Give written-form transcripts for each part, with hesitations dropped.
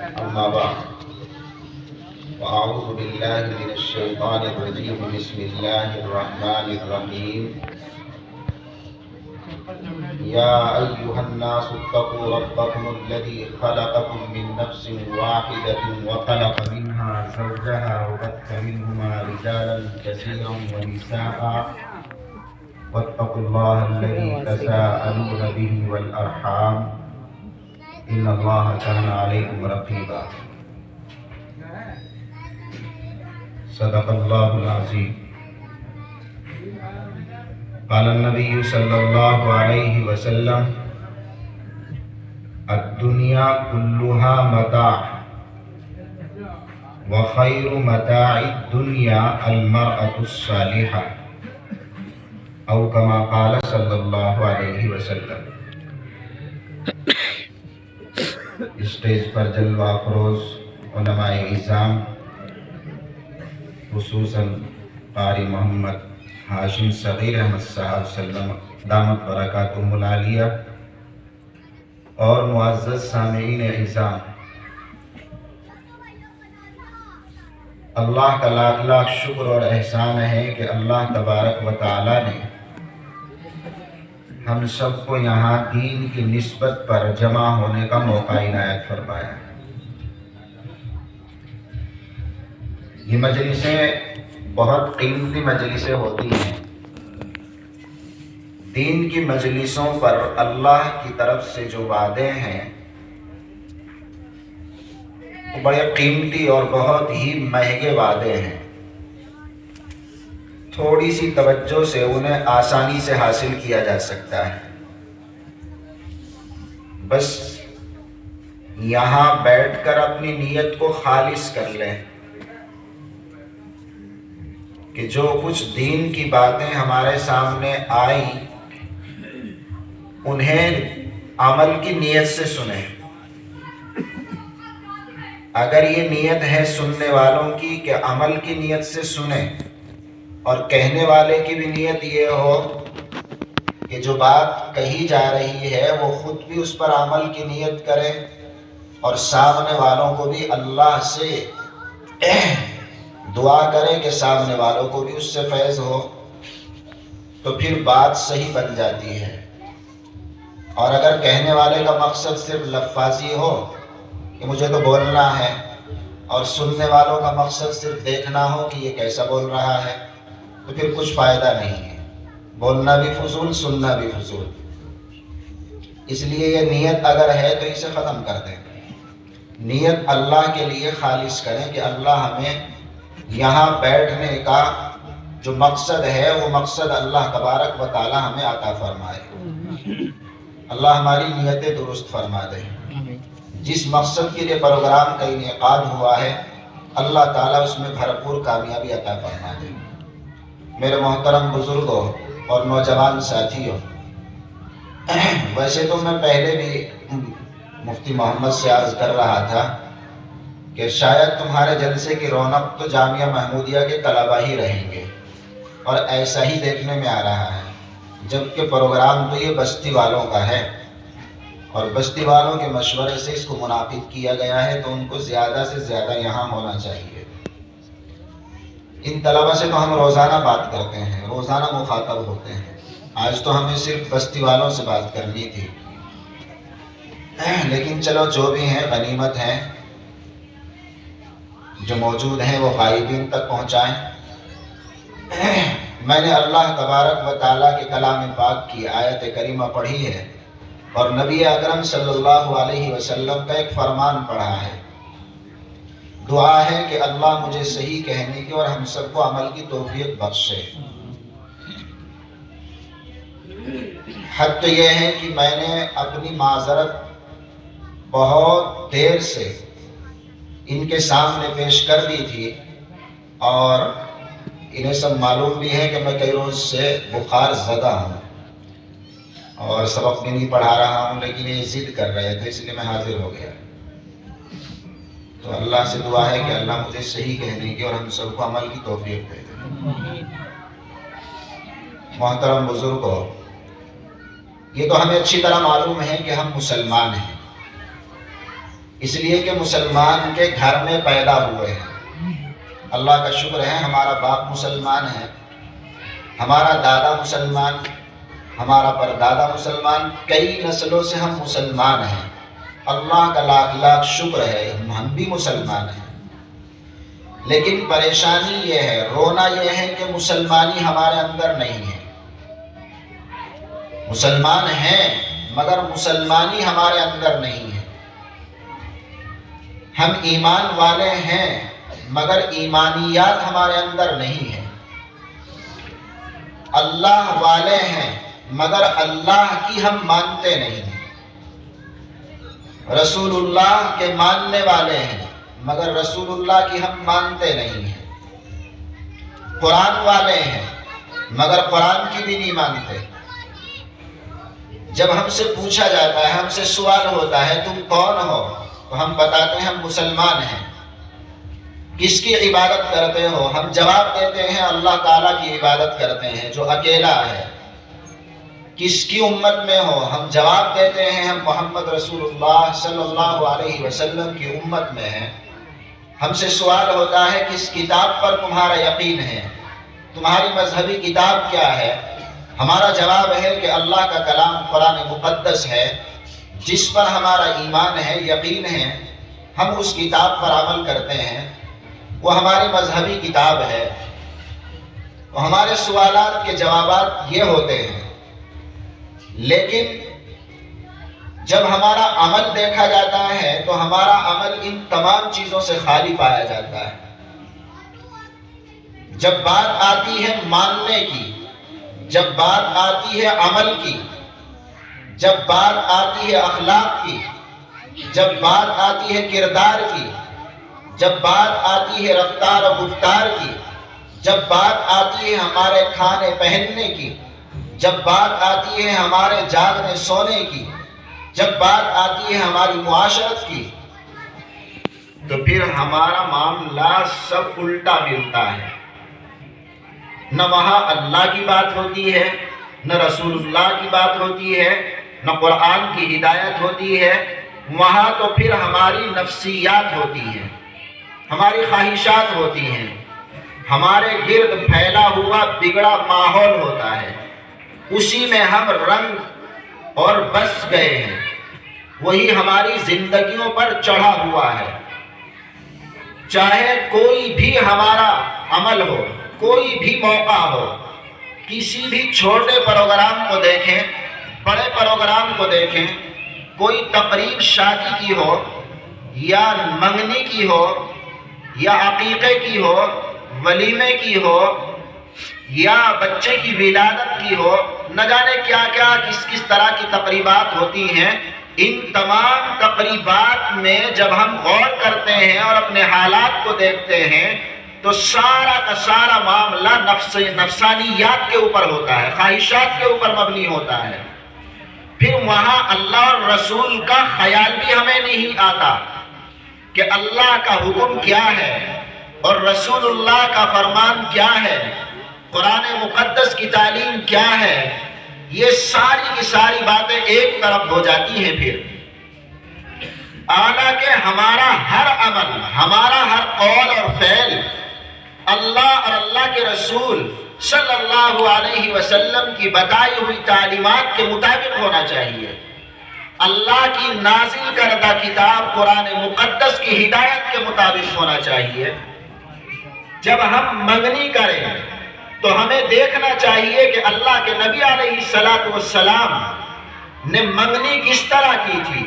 أما بعد فأعوذ بالله من الشيطان الرجيم بسم الله الرحمن الرحيم يا أيها الناس اتقوا ربكم الذي خلقكم من نفس واحدة وخلق منها زوجها وبث منهما رجالا كثيرا ونساء واتقوا الله الذي تساءلون به والأرحام إن الله كان عليكم رقيبا صدق الله العظيم قال النبي صلى الله عليه وسلم الدنيا كلها متاع وخير متاع الدنيا المرأة الصالحة او كما قال صلی اللہ علیہ وسلم۔ اسٹیج پر جلوہ افروز علماء اعظام خصوصاً قاری محمد ہاشم صغیر احمد صاحب سلم دامت برکاتہم العالیہ اور معزز سامعین اعظام، اللہ کا لاکھ لاکھ شکر اور احسان ہے کہ اللہ تبارک و تعالی نے ہم سب کو یہاں دین کی نسبت پر جمع ہونے کا موقع عنایت فرمایا۔ یہ مجلسیں بہت قیمتی مجلسیں ہوتی ہیں۔ دین کی مجلسوں پر اللہ کی طرف سے جو وعدے ہیں وہ بڑے قیمتی اور بہت ہی مہنگے وعدے ہیں۔ تھوڑی سی توجہ سے انہیں آسانی سے حاصل کیا جا سکتا ہے۔ بس یہاں بیٹھ کر اپنی نیت کو خالص کر لیں کہ جو کچھ دین کی باتیں ہمارے سامنے آئیں انہیں عمل کی نیت سے سنیں۔ اگر یہ نیت ہے سننے والوں کی کہ عمل کی نیت سے سنیں، اور کہنے والے کی بھی نیت یہ ہو کہ جو بات کہی جا رہی ہے وہ خود بھی اس پر عمل کی نیت کرے اور سامنے والوں کو بھی اللہ سے دعا کرے کہ سامنے والوں کو بھی اس سے فیض ہو، تو پھر بات صحیح بن جاتی ہے۔ اور اگر کہنے والے کا مقصد صرف لفاظی ہو کہ مجھے تو بولنا ہے، اور سننے والوں کا مقصد صرف دیکھنا ہو کہ یہ کیسا بول رہا ہے، تو پھر کچھ فائدہ نہیں ہے، بولنا بھی فضول، سننا بھی فضول۔ اس لیے یہ نیت اگر ہے تو اسے ختم کر دیں، نیت اللہ کے لیے خالص کریں کہ اللہ ہمیں یہاں بیٹھنے کا جو مقصد ہے وہ مقصد اللہ تبارک و تعالی ہمیں عطا فرمائے۔ اللہ ہماری نیتیں درست فرما دے۔ جس مقصد کے لیے پروگرام کا انعقاد ہوا ہے اللہ تعالیٰ اس میں بھرپور کامیابی عطا فرما دے۔ میرے محترم بزرگوں اور نوجوان ساتھیوں، ویسے تو میں پہلے بھی مفتی محمد سے عرض کر رہا تھا کہ شاید تمہارے جلسے کی رونق تو جامعہ محمودیہ کے طلبہ ہی رہیں گے، اور ایسا ہی دیکھنے میں آ رہا ہے، جبکہ پروگرام تو یہ بستی والوں کا ہے، اور بستی والوں کے مشورے سے اس کو منعقد کیا گیا ہے، تو ان کو زیادہ سے زیادہ یہاں ہونا چاہیے۔ ان طلبہ سے تو ہم روزانہ بات کرتے ہیں، روزانہ مخاطب ہوتے ہیں، آج تو ہمیں صرف بستی والوں سے بات کرنی تھی، لیکن چلو جو بھی ہیں غنیمت ہیں، جو موجود ہیں وہ غائبین تک پہنچائیں۔ میں نے اللہ تبارک و تعالیٰ کے کلام پاک کی آیت کریمہ پڑھی ہے، اور نبی اکرم صلی اللہ علیہ وسلم کا ایک فرمان پڑھا ہے۔ دعا ہے کہ اللہ مجھے صحیح کہنے کی اور ہم سب کو عمل کی توفیق بخشے۔ حد تو یہ ہے کہ میں نے اپنی معذرت بہت دیر سے ان کے سامنے پیش کر دی تھی، اور انہیں سب معلوم بھی ہے کہ میں کئی روز سے بخار زدہ ہوں اور سبق بھی نہیں پڑھا رہا ہوں، لیکن یہ ضد کر رہے تھے، اس لیے میں حاضر ہو گیا۔ تو اللہ سے دعا ہے کہ اللہ مجھے صحیح کہنے کی اور ہم سب کو عمل کی توفیق دے دے۔ محترم بزرگوں، یہ تو ہمیں اچھی طرح معلوم ہے کہ ہم مسلمان ہیں، اس لیے کہ مسلمان کے گھر میں پیدا ہوئے ہیں۔ اللہ کا شکر ہے ہمارا باپ مسلمان ہے، ہمارا دادا مسلمان، ہمارا پردادا مسلمان، کئی نسلوں سے ہم مسلمان ہیں۔ اللہ کا لاکھ لاکھ شکر ہے ہم بھی مسلمان ہیں۔ لیکن پریشانی یہ ہے، رونا یہ ہے کہ مسلمانی ہمارے اندر نہیں ہے۔ مسلمان ہیں مگر مسلمانی ہمارے اندر نہیں ہے۔ ہم ایمان والے ہیں مگر ایمانیات ہمارے اندر نہیں ہیں۔ اللہ والے ہیں مگر اللہ کی ہم مانتے نہیں ہیں۔ رسول اللہ کے ماننے والے ہیں مگر رسول اللہ کی ہم مانتے نہیں ہیں۔ قرآن والے ہیں مگر قرآن کی بھی نہیں مانتے۔ جب ہم سے پوچھا جاتا ہے، ہم سے سوال ہوتا ہے تم کون ہو، تو ہم بتاتے ہیں ہم مسلمان ہیں۔ کس کی عبادت کرتے ہو؟ ہم جواب دیتے ہیں اللہ تعالیٰ کی عبادت کرتے ہیں جو اکیلا ہے۔ کس کی امت میں ہو؟ ہم جواب دیتے ہیں ہم محمد رسول اللہ صلی اللہ علیہ وسلم کی امت میں ہیں۔ ہم سے سوال ہوتا ہے کس کتاب پر تمہارا یقین ہے، تمہاری مذہبی کتاب کیا ہے؟ ہمارا جواب ہے کہ اللہ کا کلام قرآن مقدس ہے، جس پر ہمارا ایمان ہے، یقین ہے، ہم اس کتاب پر عمل کرتے ہیں، وہ ہماری مذہبی کتاب ہے۔ تو ہمارے سوالات کے جوابات یہ ہوتے ہیں، لیکن جب ہمارا عمل دیکھا جاتا ہے تو ہمارا عمل ان تمام چیزوں سے خالی پایا جاتا ہے۔ جب بات آتی ہے ماننے کی، جب بات آتی ہے عمل کی، جب بات آتی ہے اخلاق کی، جب بات آتی ہے کردار کی، جب بات آتی ہے رفتار و گفتار کی، جب بات آتی ہے ہمارے کھانے پہننے کی، جب بات آتی ہے ہمارے جاگنے سونے کی، جب بات آتی ہے ہماری معاشرت کی، تو پھر ہمارا معاملہ سب الٹا ملتا ہے۔ نہ وہاں اللہ کی بات ہوتی ہے، نہ رسول اللہ کی بات ہوتی ہے، نہ قرآن کی ہدایت ہوتی ہے، وہاں تو پھر ہماری نفسیات ہوتی ہیں، ہماری خواہشات ہوتی ہیں، ہمارے گرد پھیلا ہوا بگڑا ماحول ہوتا ہے، اسی میں ہم رنگ اور بس گئے ہیں، وہی ہماری زندگیوں پر چڑھا ہوا ہے۔ چاہے کوئی بھی ہمارا عمل ہو، کوئی بھی موقع ہو، کسی بھی چھوٹے پروگرام کو دیکھیں، بڑے پروگرام کو دیکھیں، کوئی تقریب شادی کی ہو یا منگنی کی ہو یا عقیقے کی ہو، ولیمے کی ہو یا بچے کی ولادت کی ہو، نہ جانے کیا کیا کس کس طرح کی تقریبات ہوتی ہیں۔ ان تمام تقریبات میں جب ہم غور کرتے ہیں اور اپنے حالات کو دیکھتے ہیں تو سارا کا سارا معاملہ نفسانیات کے اوپر ہوتا ہے، خواہشات کے اوپر مبنی ہوتا ہے۔ پھر وہاں اللہ اور رسول کا خیال بھی ہمیں نہیں آتا کہ اللہ کا حکم کیا ہے اور رسول اللہ کا فرمان کیا ہے، قرآن مقدس کی تعلیم کیا ہے۔ یہ ساری کی ساری باتیں ایک طرف ہو جاتی ہیں پھر، حالانکہ ہمارا ہر عمل، ہمارا ہر قول اور فعل اللہ اور اللہ کے رسول صلی اللہ علیہ وسلم کی بتائی ہوئی تعلیمات کے مطابق ہونا چاہیے۔ اللہ کی نازل کردہ کتاب قرآن مقدس کی ہدایت کے مطابق ہونا چاہیے۔ جب ہم منگنی کریں تو ہمیں دیکھنا چاہیے کہ اللہ کے نبی علیہ السلام نے منگنی کس طرح کی تھی۔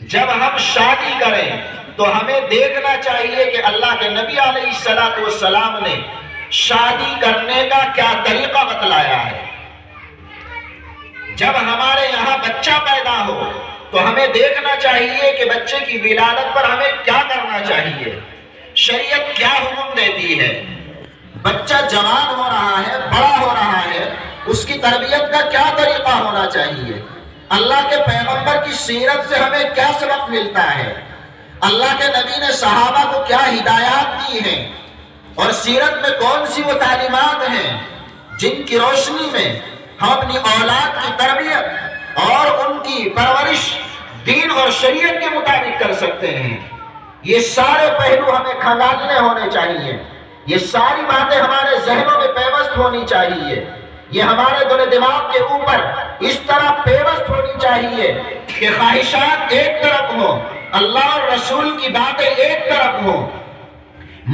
جب ہم شادی کریں تو ہمیں دیکھنا چاہیے کہ اللہ کے نبی علیہ السلام نے شادی کرنے کا کیا طریقہ بتلایا ہے۔ جب ہمارے یہاں بچہ پیدا ہو تو ہمیں دیکھنا چاہیے کہ بچے کی ولادت پر ہمیں کیا کرنا چاہیے، شریعت کیا حکم دیتی ہے۔ بچہ جوان ہو رہا ہے، بڑا ہو رہا ہے، اس کی تربیت کا کیا طریقہ ہونا چاہیے۔ اللہ کے پیغمبر کی سیرت سے ہمیں کیا سبق ملتا ہے، اللہ کے نبی نے صحابہ کو کیا ہدایات دی ہیں، اور سیرت میں کون سی وہ تعلیمات ہیں جن کی روشنی میں ہم اپنی اولاد کی تربیت اور ان کی پرورش دین اور شریعت کے مطابق کر سکتے ہیں۔ یہ سارے پہلو ہمیں کھنگالنے ہونے چاہیے، یہ ساری باتیں ہمارے ذہنوں میں پیوست ہونی چاہیے، یہ ہمارے دل و دماغ کے اوپر اس طرح پیوست ہونی چاہیے کہ خواہشات ایک طرف ہوں، اللہ اور رسول کی باتیں ایک طرف ہوں۔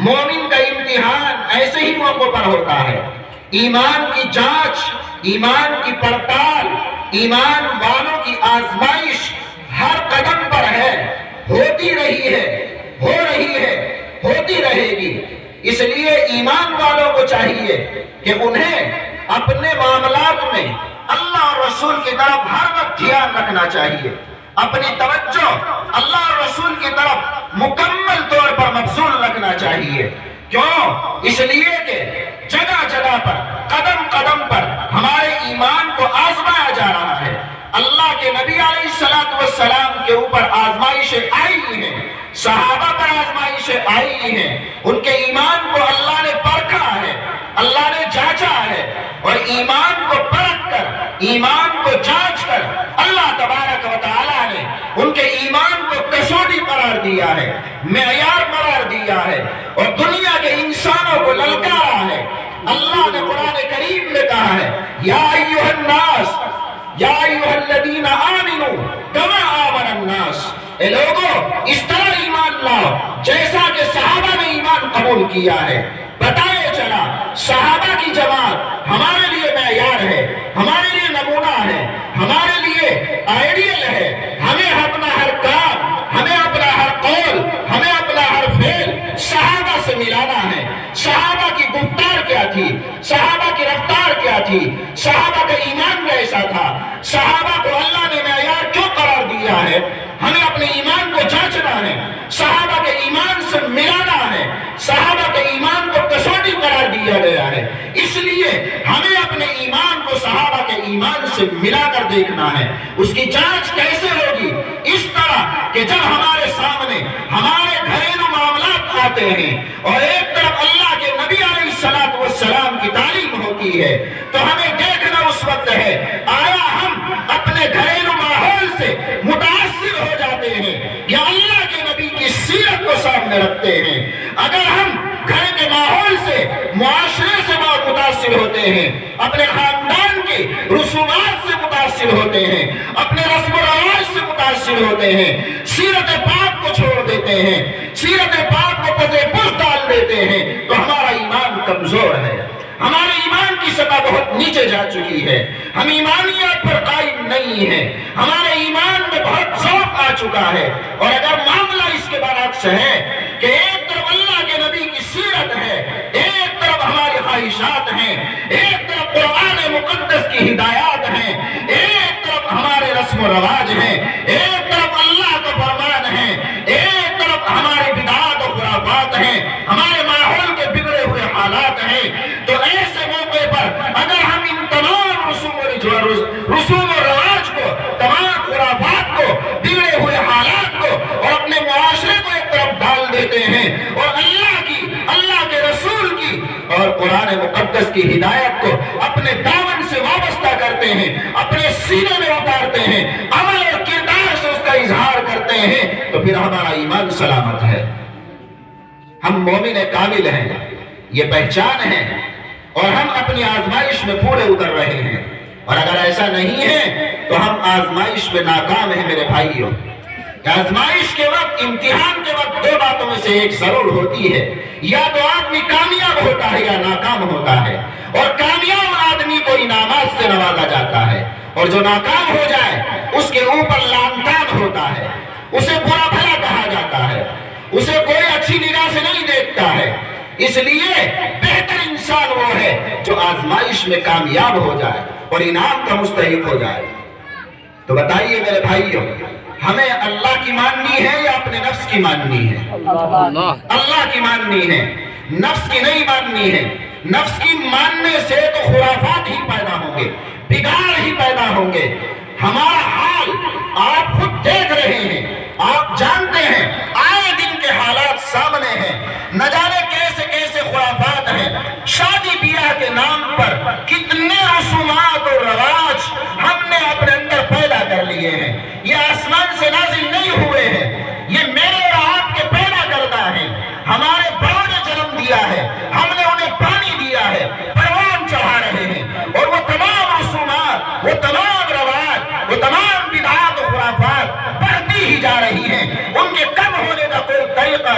مومن کا امتحان ایسے ہی موقع پر ہوتا ہے، ایمان کی جانچ، ایمان کی پڑتال، ایمان والوں کی آزمائش ہر قدم پر ہے، ہوتی رہی ہے، ہو رہی ہے، ہوتی رہے گی۔ اس لیے ایمان والوں کو چاہیے کہ انہیں اپنے معاملات میں اللہ اور رسول کی طرف ہر وقت دھیان رکھنا چاہیے، اپنی توجہ اللہ اور رسول کی طرف مکمل طور پر مبذول رکھنا چاہیے۔ کیوں؟ اس لیے کہ جگہ جگہ پر، قدم قدم پر ہمارے ایمان کو آزمایا جا رہا ہے۔ اللہ کے نبی علیہ السلام کے اوپر آزمائشیں آئی ہیں، صحابہ پر آزمائشیں آئی ہیں، ان کے ایمان کو اللہ نے پرکھا ہے، اللہ نے جانچا ہے، اور ایمان کو پرکھ کر، ایمان کو جانچ کر اللہ تبارک و تعالیٰ نے ان کے ایمان کو کسوٹی قرار دیا ہے، معیار قرار دیا ہے، اور دنیا کے انسانوں کو للکارا ہے۔ اللہ نے قرآن کریم میں کہا ہے، یا ایھا الناس، یا ایھا الذین آمنوا کما آمن الناس، اے لوگوں اس طرح ایمان لاؤ جیسا کہ صحابہ نے ایمان قبول کیا ہے۔ بتائے چلا صحابہ کی جماعت ہمارے لیے معیار ہے، ہمارے لیے نمونہ ہے، ہمارے لیے آئیڈیل ہے۔ ہمیں اپنا ہر کام، ہمیں اپنا ہر قول، ہمیں اپنا ہر فعل صحابہ سے ملانا ہے۔ صحابہ کی گفتار کیا تھی، صحابہ کی رفتار کیا تھی، صحابہ کا ایمان کیسا تھا، صحابہ کو اللہ نے معیار کیوں قرار دیا ہے، ہمیں اپنے ایمان کو جانچنا ہے، صحابہ کے ایمان سے ملانا ہے، صحابہ کے ایمان کو کسوٹی قرار دیا گیا ہے۔ اس لیے ہمیں اپنے ایمان کو صحابہ کے ایمان سے ملا کر دیکھنا ہے۔ اس کی جانچ کیسے ہوگی؟ اس طرح کہ جب ہمارے سامنے ہمارے گھریلو معاملات آتے ہیں اور ایک طرف اللہ کے نبی علیہ السلام کی تعلیم ہوتی ہے، تو ہمیں دیکھنا اس وقت ہے آیا ہم اپنے گھریلو ماحول سے متاثر ہو جاتے ہیں یا اللہ کے نبی کی سیرت کو سامنے رکھتے ہیں۔ اگر ہم گھر کے ماحول سے، معاشرے سے بہت متاثر ہوتے ہیں، اپنے خاندان کے رسومات سے متاثر ہوتے ہیں، اپنے رسم و رواج سے متاثر ہوتے ہیں، سیرت پاک کو چھوڑ دیتے ہیں، سیرت پاک کو پس پش ڈال دیتے ہیں، تو ہمارا ایمان کمزور ہے، ہمارے ایمان کی سطح بہت نیچے جا چکی ہے، ہم ایمانیت پر قائم نہیں ہیں، ہمارے ایمان میں بہت ضعف آ چکا ہے۔ اور اگر معاملہ اس کے برعکس ہے کہ ایک طرف اللہ کے نبی کی سیرت ہے، ایک طرف ہماری خواہشات ہیں، ایک طرف قرآن مقدس کی ہدایات ہیں، ایک طرف ہمارے رسم و رواج ہیں، ایک طرف اللہ کا فرمان ہے، ایک طرف ہمارے بدعات و خرافات ہیں، ہمارے ماحول کے بگڑے ہوئے حالات ہیں، تو ایسے موقع پر اگر ہم ان تمام رسوم و رواج کو، تمام خرافات کو، بگڑے ہوئے حالات کو اور اپنے معاشرے کو ایک طرف ڈال دیتے ہیں اور اللہ کے رسول کی اور قرآن مقدس کی ہدایت کو اپنے دامن سے وابستہ کرتے ہیں، اپنے سینے میں اتارتے ہیں، عمل اور کردار سے اس کا اظہار کرتے ہیں، تو پھر ہمارا ایمان سلامت ہے، ہم مومن کامل ہیں، یہ پہچان ہے، اور ہم اپنی آزمائش میں پورے اتر رہے ہیں۔ اور اگر ایسا نہیں ہے تو ہم آزمائش میں ناکام ہیں میرے بھائیوں۔ آزمائش کے وقت، امتحان کے وقت دو باتوں میں سے ایک ضرور ہوتی ہے، یا تو آدمی کامیاب ہوتا ہے یا ناکام ہوتا ہے، اور کامیاب آدمی کو انعامات سے نوازا جاتا ہے، اور جو ناکام ہو جائے اس کے اوپر لعن طعن ہوتا ہے، اسے برا بھلا کہا جاتا ہے، اسے کوئی اچھی نگاہ سے نہیں دیکھتا ہے۔ اس لیے بہتر انسان وہ ہے جو آزمائش میں کامیاب ہو جائے اور انعام کا مستحق ہو جائے۔ تو بتائیے میرے بھائیوں، ہمیں اللہ کی ماننی ہے یا اپنے نفس کی ماننی ہے؟ اللہ کی ماننی ہے، نفس کی نہیں ماننی ہے۔ نفس کی ماننے سے تو خرافات ہی پیدا ہوں گے، بگاڑ ہی پیدا ہوں گے۔ ہمارا حال آپ خود دیکھ رہے ہیں، آپ جانتے ہیں، آئے دن کے حالات سامنے ہیں، نہ جانے کیسے کیسے خرافات ہیں، شادی بیاہ کے نام پر کتنے رسومات اور رواج ہم نے اپنے اندر پیدا کر لیے ہیں۔ یہ آسمان سے نہ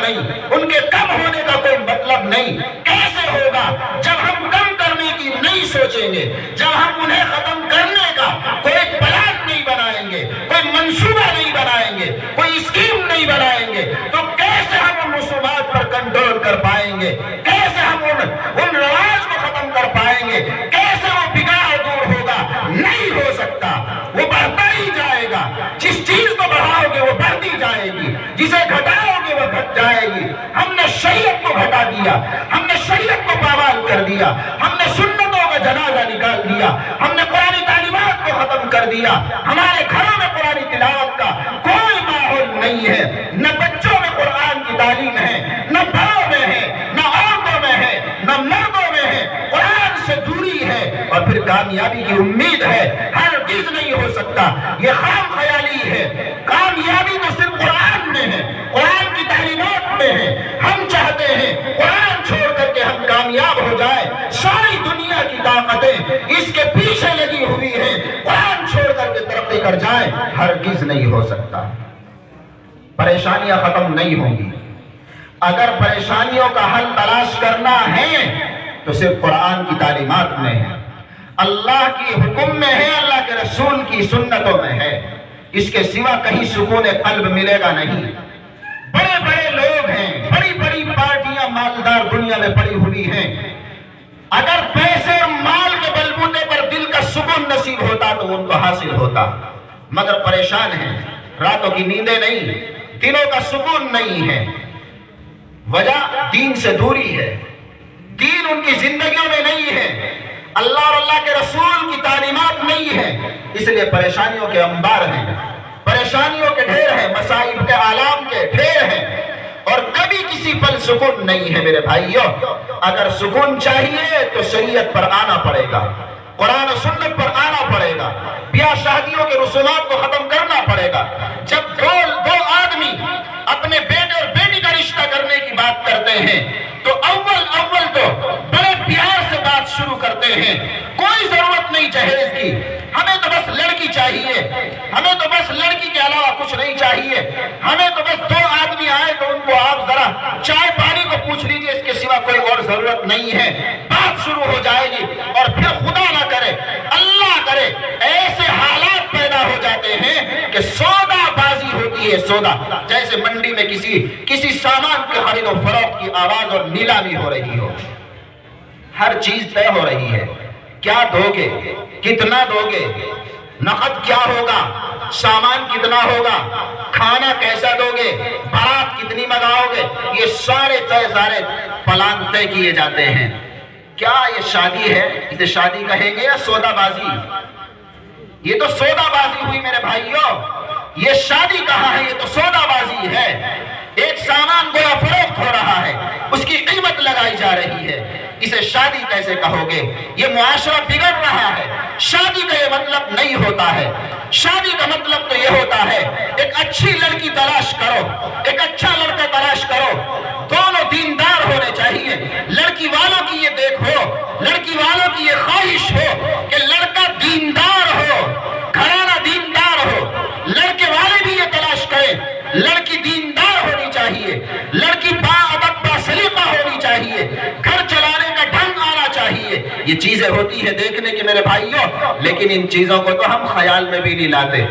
نہیں، ان کے کم ہونے کا کوئی مطلب نہیں۔ کیسے ہوگا؟ جب ہم کم کرنے کی نہیں سوچیں گے، جب ہم انہیں ختم کرنے کا کوئی پلان نہیں بنائیں گے، کوئی منصوبہ نہیں بنائیں گے، کوئی اسکیم نہیں بنائیں گے، تو کیسے ہم ان رسومات پر کنٹرول کر پائیں گے؟ کیسے ہم ان رواج کو ختم کر پائیں گے؟ کیسے وہ بگاڑ دور ہوگا؟ نہیں ہو سکتا، وہ بڑھتا ہی جائے گا۔ جس چیز کو بڑھاؤ گے وہ بڑھتی جائے گی، جسے گھٹاؤ گے وہ گھٹ جائے گی۔ ہم نے شریعت کو گھٹا دیا، ہم نے شریعت کو پامال کر دیا، ہم نے سنتوں کا جنازہ نکال دیا، ہم نے قرآن تعلیمات کو ختم کر دیا۔ ہمارے گھروں میں قرآن تلاوت کا کوئی ماحول نہیں ہے، نہ بچوں میں قرآن کی تعلیم ہے، نہ بڑوں میں ہے، نہ عورتوں میں ہے، نہ مردوں میں ہے۔ قرآن سے دوری ہے اور پھر کامیابی کی امید ہے، ہرگز نہیں ہو سکتا۔ یہ خام خیالی ہے۔ کامیابی تو صرف قرآن میں ہے، قرآن کی تعلیمات میں ہے۔ ہم چاہتے ہیں قرآن چھوڑ کر کے ہم کامیاب ہو جائیں۔ ساری دنیا کی طاقتیں اس کے پیچھے لگی ہوئی ہیں، قرآن چھوڑ کر کے ترقی کر جائیں، ہرگز نہیں ہو سکتا۔ پریشانیاں ختم نہیں ہوں گی۔ اگر پریشانیوں کا حل تلاش کرنا ہے تو صرف قرآن کی تعلیمات میں ہے، اللہ کی حکم میں ہے، اللہ کے رسول کی سنتوں میں ہے۔ اس کے سوا کہیں سکون قلب ملے گا نہیں۔ بڑے بڑے لوگ ہیں، بڑی بڑی پارٹیاں مالدار دنیا میں پڑی ہوئی ہیں، اگر پیسے اور مال کے بلبوتے پر دل کا سکون نصیب ہوتا تو ان کو حاصل ہوتا، مگر پریشان ہیں، راتوں کی نیندیں نہیں، دلوں کا سکون نہیں ہے۔ وجہ دین سے دوری ہے، دین ان کی زندگیوں میں نہیں ہے، اللہ اور اللہ کے رسول کی تعلیمات نہیں ہے، اس لیے پریشانیوں کے انبار ہیں، پریشانیوں کے ڈھیر ہیں، مصائب کے آلام کے ڈھیر ہیں، اور کبھی کسی پل سکون نہیں ہے۔ میرے بھائیوں، اگر سکون چاہیے تو شریعت پر آنا پڑے گا، قرآن و سنت پر آنا پڑے گا، بیاہ شادیوں کے رسومات کو ختم کرنا پڑے گا۔ جب دو آدمی اپنے بیٹے اور بیٹی کا رشتہ کرنے کی بات کرتے ہیں تو اول تو بڑے پیار سے بات شروع کرتے ہیں، کوئی ضرورت نہیں جہیز کی، ہمیں تو بس لڑکی چاہیے، ہمیں تو بس لڑکی کے علاوہ کچھ نہیں چاہیے، ہمیں تو بس دو آدمی آئے تو ان کو آپ ذرا چائے پانی کو پوچھ لیجئے، اس کے سوا کوئی اور ضرورت نہیں ہے۔ بات شروع ہو جائے گی اور پھر خدا نہ کرے، اللہ کرے، ایسے حالات پیدا ہو جاتے ہیں کہ سودا بازی ہوتی ہے، سودا، جیسے منڈی میں کسی سامان کے خرید و فروخت کی آواز اور نیلامی ہو رہی ہو، ہر چیز طے ہو رہی ہے، کیا دو گے، کتنا دو گے، نقد کیا ہوگا، سامان کتنا ہوگا، کھانا کیسا دو گے، بارات کتنی منگاؤ گے، یہ سارے پلان طے کیے جاتے ہیں۔ کیا یہ شادی ہے؟ اسے شادی کہیں گے یا سودا بازی؟ یہ تو سودا بازی ہوئی میرے بھائیوں، یہ شادی کہاں ہے، یہ تو سودا بازی ہے۔ ایک سامان گویا فروخت ہو رہا ہے، اس کی قیمت لگائی جا رہی ہے، اسے شادی کیسے کہو گے؟ یہ معاشرہ بگڑ رہا ہے۔ شادی کا یہ مطلب نہیں ہوتا ہے، شادی کا مطلب تو یہ ہوتا ہے ایک اچھی لڑکی تلاش کرو، ایک اچھا لڑکا تلاش کرو، دونوں دیندار ہونے چاہیے۔ لڑکی والوں کی یہ دیکھو، لڑکی والوں کی یہ خواہش ہو کہ لڑکا دیندار ہو، گھرانہ دیندار ہو، لڑکے والے بھی یہ تلاش کریں، لڑکی دیندار ہونی چاہیے، لڑکی باادب باسلیقہ ہونی چاہیے، گھر چلانے کا ڈھنگ آنا چاہیے۔ یہ چیزیں ہوتی ہیں دیکھنے کی میرے بھائیوں، لیکن ان چیزوں کو تو ہم خیال میں بھی نہیں لاتے۔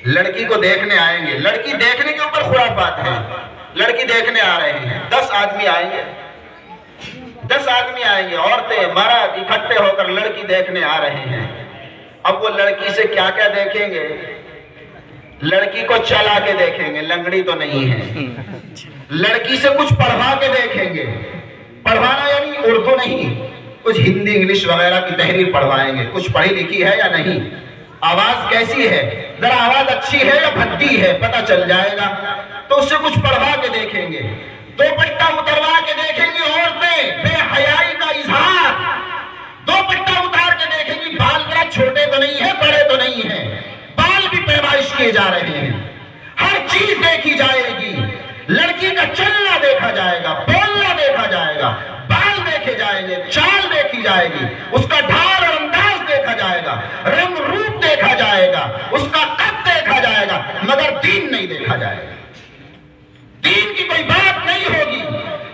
لڑکی کو دیکھنے آئیں گے، لڑکی دیکھنے کے اوپر خرافات ہیں، لڑکی دیکھنے آ رہے ہیں، 10 آدمی آئیں گے، 10 آدمی آئیں گے، عورتیں مرد اکٹھے ہو کر لڑکی دیکھنے آ رہے ہیں۔ اب وہ لڑکی سے کیا کیا دیکھیں گے؟ لڑکی کو چلا کے دیکھیں گے، لنگڑی تو نہیں ہے، لڑکی سے کچھ پڑھوا کے دیکھیں گے، پڑھوانا یعنی اردو نہیں، کچھ ہندی انگلش وغیرہ کی تحریر پڑھوائیں گے، کچھ پڑھی لکھی ہے یا نہیں، آواز کیسی ہے، ذرا آواز اچھی ہے یا بھدی ہے پتہ چل جائے گا، تو اس سے کچھ پڑھوا کے دیکھیں گے، دوپٹہ اتروا کے دیکھیں گی، عورتیں بے حیائی کا اظہار، دوپٹہ اتار کے دیکھیں گی، بال ذرا چھوٹے تو نہیں ہے، بڑے تو نہیں ہے، بال بھی پیمائش کیے جا رہے ہیں، ہر چیز دیکھی جائے گی، لڑکی کا چلنا دیکھا جائے گا، بولنا دیکھا جائے گا، بال دیکھے جائیں گے، چال دیکھی جائے گی، اس کا ڈھال اور انداز دیکھا جائے گا، رنگ روپ دیکھا جائے گا، اس کا قد دیکھا جائے گا، مگر دین نہیں دیکھا جائے گا۔ دین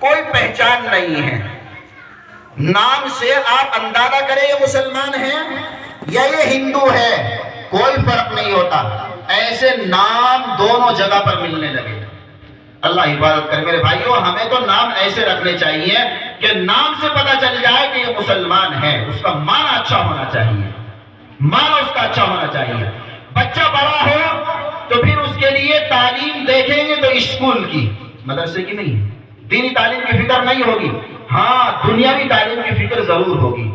کوئی پہچان نہیں ہے. نام سے آپ اندازہ کریں یہ مسلمان ہیں یا یہ ہندو ہے, کوئی فرق نہیں ہوتا. ایسے نام دونوں جگہ پر ملنے لگے. اللہ حفاظت کرے میرے بھائیوں, ہمیں تو نام ایسے رکھنے چاہیے کہ نام سے پتہ چل جائے کہ یہ مسلمان ہے. اس کا معنی اچھا ہونا چاہیے, معنی اس کا اچھا ہونا چاہیے. بچہ بڑا ہو تو پھر اس کے لیے تعلیم دیکھیں گے تو اسکول کی, مدرسے کی نہیں. دینی تعلیم کی فکر نہیں ہوگی, ہاں دنیاوی تعلیم کی فکر ضرور ہوگی.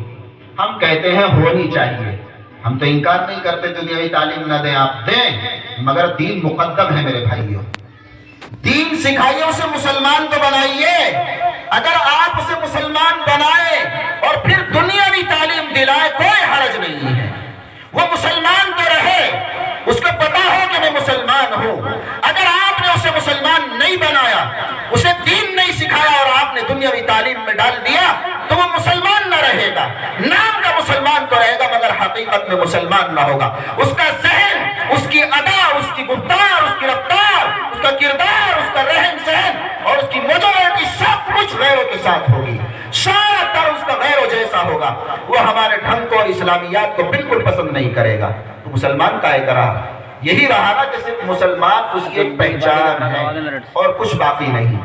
ہم کہتے ہیں ہونی چاہیے, ہم تو انکار نہیں کرتے دنیاوی تعلیم نہ دیں, آپ دیں, مگر دین مقدم ہے میرے بھائیوں. دین سکھائیے, اسے مسلمان تو بنائیے. اگر آپ اسے مسلمان بنائے اور پھر دنیاوی تعلیم دلائے کوئی حرج نہیں ہے. وہ مسلمان تو رہے, اس کو پتا ہو کہ میں مسلمان ہوں. اگر آپ نے اسے مسلمان نہیں بنایا, اسے دین نہیں سکھایا اور آپ نے دنیاوی تعلیم میں ڈال دیا تو وہ مسلمان نہ رہے گا. نام کا مسلمان تو رہے گا مگر حقیقت میں مسلمان نہ ہوگا. اس کا ذہن, اس کی ادا, اس کی گفتار, اس کی رفتار, اس کا کردار, اس کا رہن سہن اور اس کی میجورٹی سب کچھ غیروں کے ساتھ ہوگی. سارا تر اس کا غیروں جیسا ہوگا. وہ ہمارے ڈھنگ کو اور اسلامیات کو بالکل پسند نہیں کرے گا. تو مسلمان کا ایک رہا, یہی رہا نا کہ صرف مسلمان اس کی ایک پہچان ہے اور کچھ باقی نہیں.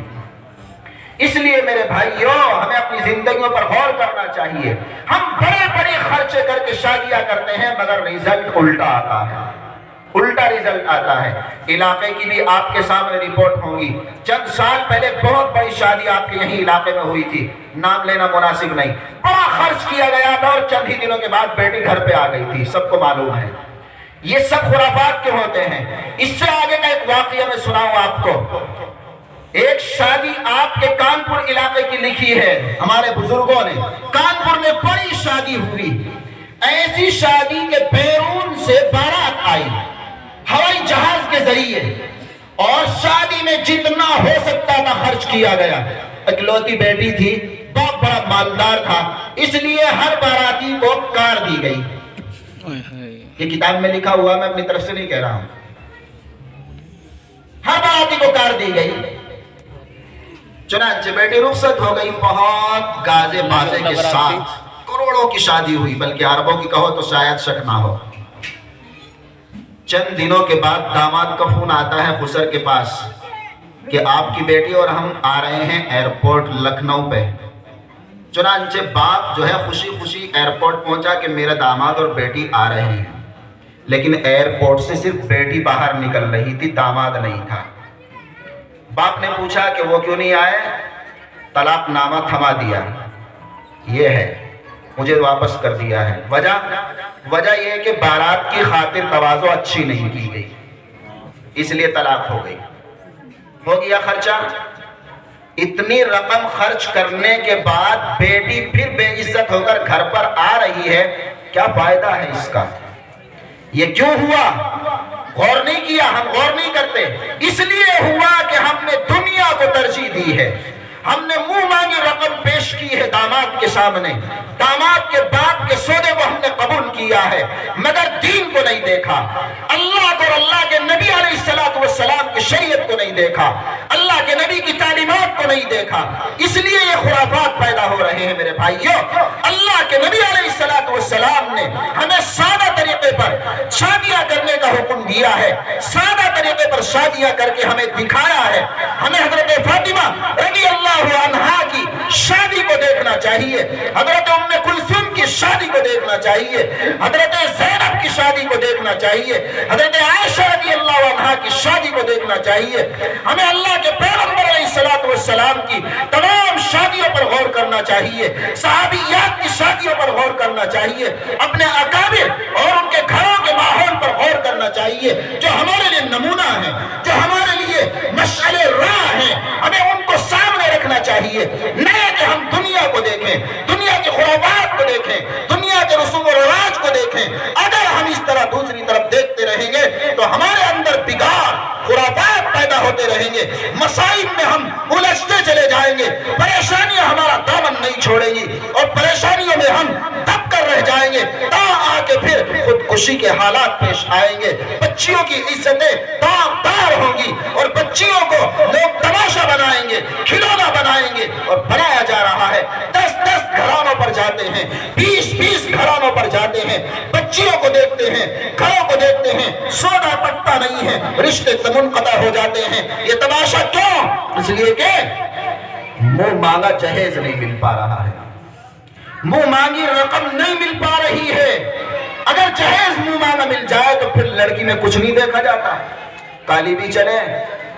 اس لیے میرے بھائیوں, ہمیں اپنی زندگیوں پر غور کرنا چاہیے. ہم بڑے بڑے خرچے کر کے شادیاں کرتے ہیں مگر رزلٹ الٹا آتا ہے, الٹا رزلٹ آتا ہے. علاقے کی بھی آپ کے سامنے رپورٹ ہوگی. چند سال پہلے بہت بڑی شادی آپ کے یہیں علاقے میں ہوئی تھی, نام لینا مناسب نہیں. بڑا خرچ کیا گیا تھا اور چند ہی دنوں کے بعد بیٹی گھر پہ آ گئی تھی, سب کو معلوم ہے. یہ سب خرافات کیوں ہوتے ہیں؟ اس سے آگے کا ایک واقعہ میں سناؤں آپ کو. ایک شادی آپ کے کانپور علاقے کی لکھی ہے ہمارے بزرگوں نے. کانپور میں بڑی شادی ہوئی. ایسی شادی کے بیرون سے بارات آئی ہوائی جہاز کے ذریعے اور شادی میں جتنا ہو سکتا تھا خرچ کیا گیا. اکلوتی بیٹی تھی, بہت بڑا مالدار تھا, اس لیے ہر باراتی کو کار دی گئی. یہ کتاب میں لکھا ہوا, میں اپنی طرف سے نہیں کہہ رہا ہوں. ہر باراتی کو کار دی گئی. چنانچہ بیٹی رخصت ہو گئی, بہت گازے بازے کے ساتھ کروڑوں کی شادی ہوئی, بلکہ اربوں کی کہو تو شاید شک نہ ہو. چند دنوں کے بعد داماد کا فون آتا ہے خسر کے پاس کہ آپ کی بیٹی اور ہم آ رہے ہیں ایئرپورٹ لکھنؤ پہ. چنانچہ باپ جو ہے خوشی خوشی ایئرپورٹ پہنچا کہ میرا داماد اور بیٹی آ رہے ہیں. لیکن ایئرپورٹ سے صرف بیٹی باہر نکل رہی تھی, داماد نہیں تھا. باپ نے پوچھا کہ وہ کیوں نہیں آئے؟ طلاق نامہ تھما دیا, یہ ہے, مجھے واپس کر دیا ہے. وجہ یہ ہے کہ بارات کی خاطر تواضع اچھی نہیں کی گئی, اس لیے طلاق ہو گئی. ہو گیا خرچہ. اتنی رقم خرچ کرنے کے بعد بیٹی پھر بے عزت ہو کر گھر پر آ رہی ہے, کیا فائدہ ہے اس کا؟ یہ کیوں ہوا؟ غور نہیں کیا, ہم غور نہیں کرتے. اس لیے ہوا کہ ہم نے دنیا کو ترجیح دی ہے. ہم نے منہ مانگی رقم پیش کی ہے داماد کے سامنے, داماد کے باپ کے سودے کو ہم نے قبول کیا ہے, مگر دین کو نہیں دیکھا, اللہ کو اور اللہ کے نبی علیہ السلام کی شریعت کو نہیں دیکھا, اللہ کے نبی کی تعلیمات کو نہیں دیکھا. اس لیے یہ خرافات پیدا ہو رہے ہیں میرے بھائیوں. اللہ کے نبی علیہ السلام نے ہمیں سادہ طریقے پر شادیاں کرنے کا حکم دیا ہے, سادہ طریقے پر شادیاں کر کے ہمیں دکھایا ہے. ہمیں حضرت فاطمہ رضی اللہ عنہا کی شادی کو دیکھنا چاہیے, حضرت ام کلثوم کی شادی کو دیکھنا چاہیے, حضرت زینب کی شادی کو دیکھنا چاہیے, حضرت عائشہ رضی اللہ عنہا کی شادی کو دیکھنا چاہیے. ہمیں اللہ کے پیغمبر علیہ السلام کی تمام شادیوں پر غور کرنا چاہیے, صحابیات کی شادیوں پر غور کرنا چاہیے, اپنے اکابر اور ان کے گھروں کے ماحول پر غور کرنا چاہیے جو ہمارے لیے نمونہ ہیں, جو ہمارے لیے مشعل راہ ہیں. ہمیں ان کو سامنے رکھنا چاہیے, نہ کہ ہم دنیا کو دیکھیں, دنیا کے خرافات کو دیکھیں, دنیا کے رسوم و رواج کو دیکھیں. اگر ہم اس طرح دوسری طرف دیکھتے رہیں گے تو ہمارے اندر بگاڑ, خرافات پیدا ہوتے رہیں گے, مصائب میں ہم الجھتے چلے جائیں گے, پریشانیاں ہمارا دامن نہیں چھوڑیں گی اور پریشانیوں میں ہم دب کر رہ جائیں گے, تا آ کے پھر خود خوشی کے حالات پیش آئیں گے، بچیوں کی عزتیں داغدار ہوں گی، اور بچیوں کو لوگ تماشا بنائیں گے، کھلونا بنائیں گے، اور بنایا جا رہا ہے۔ 10 گھرانوں پر جاتے ہیں، 20 گھرانوں پر جاتے ہیں، بچیوں کو دیکھتے ہیں، گھروں کو دیکھتے ہیں، سونا پٹتا نہیں ہے، رشتے منقطع ہو جاتے ہیں۔ یہ تماشا کیوں؟ اس لیے کہ منہ مانگا جہیز نہیں مل پا رہا ہے، منہ مانگی رقم نہیں مل پا رہی ہے۔ اگر جہیز منہ مانگا مل جائے تو پھر لڑکی میں کچھ نہیں دیکھا جاتا، کالی بھی چلے،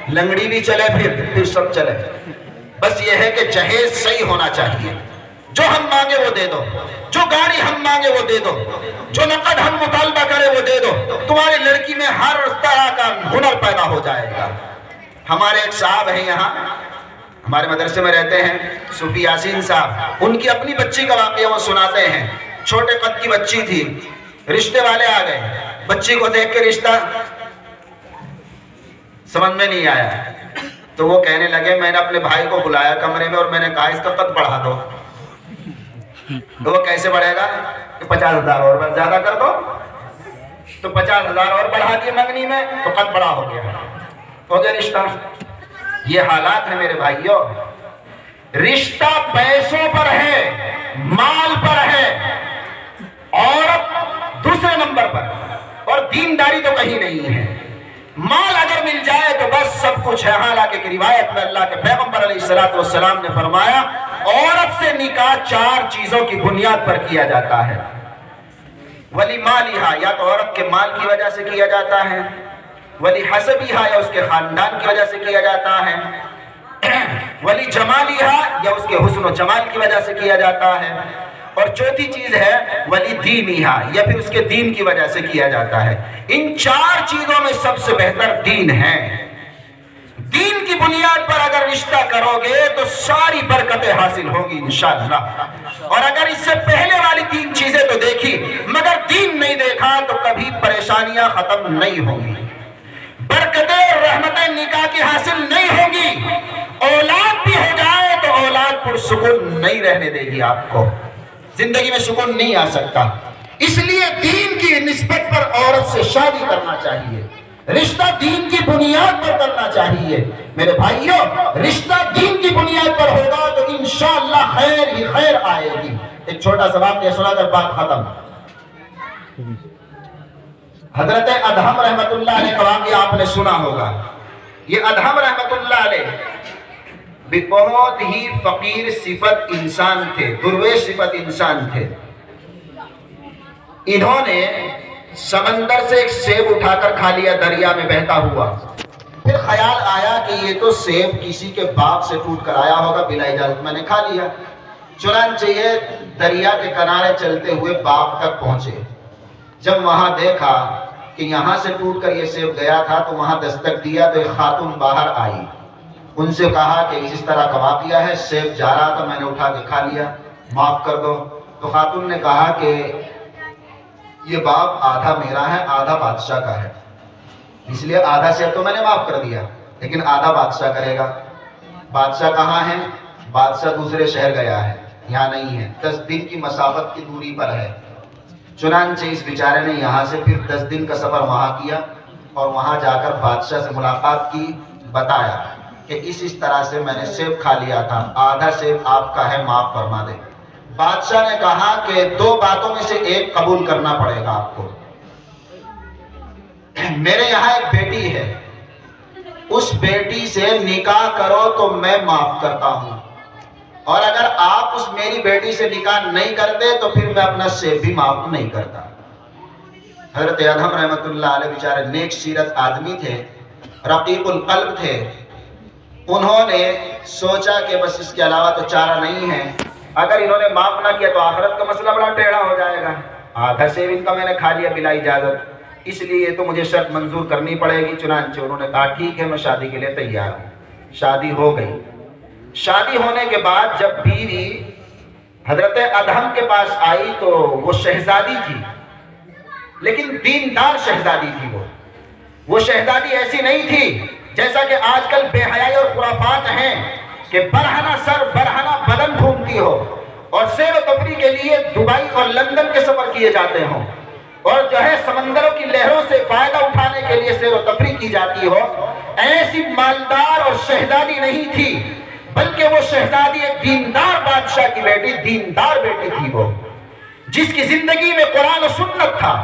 لنگڑی بھی چلے، پھر سب چلے۔ بس یہ ہے کہ جہیز صحیح ہونا چاہیے، جو ہم مانگے وہ دے دو، جو گاڑی ہم مانگے وہ دے دو، جو نقد ہم مطالبہ کرے وہ دے دو، تمہاری لڑکی میں ہر طرح کا ہنر پیدا ہو جائے گا۔ ہمارے ایک صاحب ہیں یہاں ہمارے مدرسے میں رہتے ہیں، صوفی یاسین صاحب، ان کی اپنی بچی کا واقعہ وہ سناتے ہیں۔ چھوٹے قد کی بچی تھی، رشتے والے آ گئے، بچی کو دیکھ کے رشتہ سمجھ میں نہیں آیا، تو وہ کہنے لگے میں نے اپنے بھائی کو بلایا کمرے میں اور میں نے کہا اس کا قد بڑھا دو۔ تو وہ کیسے بڑھے گا کہ 50,000 اور زیادہ کر دو، تو 50,000 اور بڑھا دیے منگنی میں، تو قد بڑا ہو گیا رشتہ۔ یہ حالات ہے میرے بھائیوں، رشتہ پیسوں پر ہے، مال پر ہے، عورت دوسرے نمبر پر، اور دینداری تو کہیں نہیں ہے۔ مال اگر مل جائے تو بس سب کچھ ہے۔ حالانکہ کہ روایت میں اللہ کے پیغمبر علیہ السلام نے فرمایا عورت سے نکاح 4 چیزوں کی بنیاد پر کیا جاتا ہے۔ ولی مالہا، یا تو عورت کے مال کی وجہ سے کیا جاتا ہے، ولی حسبہا، یا اس کے خاندان کی وجہ سے کیا جاتا ہے، ولی جمالہا، یا اس کے حسن و جمال کی وجہ سے کیا جاتا ہے، اور چوتھی چیز ہے ولی دینہا، یا پھر اس کے دین کی وجہ سے کیا جاتا ہے۔ ان 4 چیزوں میں سب سے بہتر دین ہے۔ دین کی بنیاد پر اگر رشتہ کرو گے تو ساری برکتیں حاصل ہوں گی انشاءاللہ۔ اور اگر اس سے پہلے والی 3 چیزیں تو دیکھی مگر دین نہیں دیکھا تو کبھی پریشانیاں ختم نہیں ہوں گی، برکتیں اور رحمتیں نکاح کی حاصل نہیں ہوں گی۔ اولاد بھی ہو جائے تو اولاد پرسکون نہیں رہنے دے گی، آپ کو زندگی میں سکون نہیں آ سکتا۔ اس لیے دین کی نسبت پر عورت سے شادی کرنا چاہیے، رشتہ دین کی بنیاد پر کرنا چاہیے۔ میرے بھائیوں، رشتہ دین کی بنیاد پر ہوگا تو انشاءاللہ خیر ہی خیر آئے گی۔ ایک چھوٹا سا واقعہ سنا کر بات ختم۔ حضرت ادہم رحمت اللہ علیہ کا واقعہ آپ نے سنا ہوگا۔ یہ ادہم رحمت اللہ علیہ بھی بہت ہی فقیر صفت انسان تھے، درویش صفت انسان تھے۔ انہوں نے سمندر سے ایک سیب اٹھا کر کھا لیا، دریا میں بہتا ہوا۔ پھر خیال آیا کہ یہ تو سیب کسی کے باغ سے ٹوٹ کر آیا ہوگا، بلا اجازت میں نے کھا لیا۔ چنانچہ یہ دریا کے کنارے چلتے ہوئے باغ تک پہنچے۔ جب وہاں دیکھا کہ یہاں سے ٹوٹ کر یہ سیب گیا تھا تو وہاں دستک دیا تو ایک خاتون باہر آئی، ان سے کہا کہ اس طرح کا واقعہ ہے، سیب جا رہا تھا میں نے اٹھا کے کھا لیا، معاف کر دو۔ تو خاتون نے کہا کہ یہ باغ آدھا میرا ہے آدھا بادشاہ کا ہے، اس لیے آدھا سیب تو میں نے معاف کر دیا لیکن آدھا بادشاہ کرے گا۔ بادشاہ کہاں ہے؟ بادشاہ دوسرے شہر گیا ہے، یہاں نہیں ہے، 10 دن کی مسافت کی دوری پر ہے۔ چنانچہ اس بیچارے نے یہاں سے پھر 10 دن کا سفر وہاں کیا اور وہاں جا کر بادشاہ سے ملاقات کی، بتایا کہ اس طرح سے میں نے سیب کھا لیا تھا، آدھا سیب آپ کا ہے، معاف فرما دے۔ بادشاہ نے کہا کہ 2 باتوں میں سے ایک قبول کرنا پڑے گا آپ کو۔ میرے یہاں ایک بیٹی ہے، اس بیٹی سے نکاح کرو تو میں معاف کرتا ہوں، اور اگر آپ اس میری بیٹی سے نکاح نہیں کرتے تو پھر میں اپنا سیب بھی معاف نہیں کرتا۔ حضرت ادہم رحمت اللہ علیہ بیچارے نیک سیرت آدمی تھے، رقیق القلب تھے۔ انہوں نے سوچا کہ بس اس کے علاوہ تو چارہ نہیں ہے، اگر انہوں نے معاف نہ کیا تو آخرت کا مسئلہ بڑا ٹیڑھا ہو جائے گا۔ آدھا سیب ان کا میں نے کھا لیا بلا اجازت، اس لیے تو مجھے شرط منظور کرنی پڑے گی۔ چنانچہ انہوں نے کہا ٹھیک ہے میں شادی کے لیے تیار ہوں۔ شادی ہو گئی۔ شادی ہونے کے بعد جب بیوی حضرت ادہم کے پاس آئی تو وہ شہزادی تھی، لیکن دیندار شہزادی تھی۔ وہ شہزادی ایسی نہیں تھی جیسا کہ آج کل بے حیائی اور خرافات ہیں کہ برہنہ سر برہنہ بدن گھومتی ہو اور سیر و تفریح کے لیے دبئی اور لندن کے سفر کیے جاتے ہوں۔ اور جو ہے سمندروں کی لہروں سے فائدہ اٹھانے کے لیے سیر و تفریح کی جاتی ہو، ایسی مالدار اور شہزادی نہیں تھی، بلکہ وہ شہزادی ایک دیندار بادشاہ کی بیٹی، دیندار بیٹی تھی وہ، جس کی زندگی میں قرآن و سنت تھا،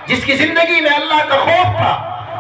جس کی زندگی میں اللہ کا خوف تھا،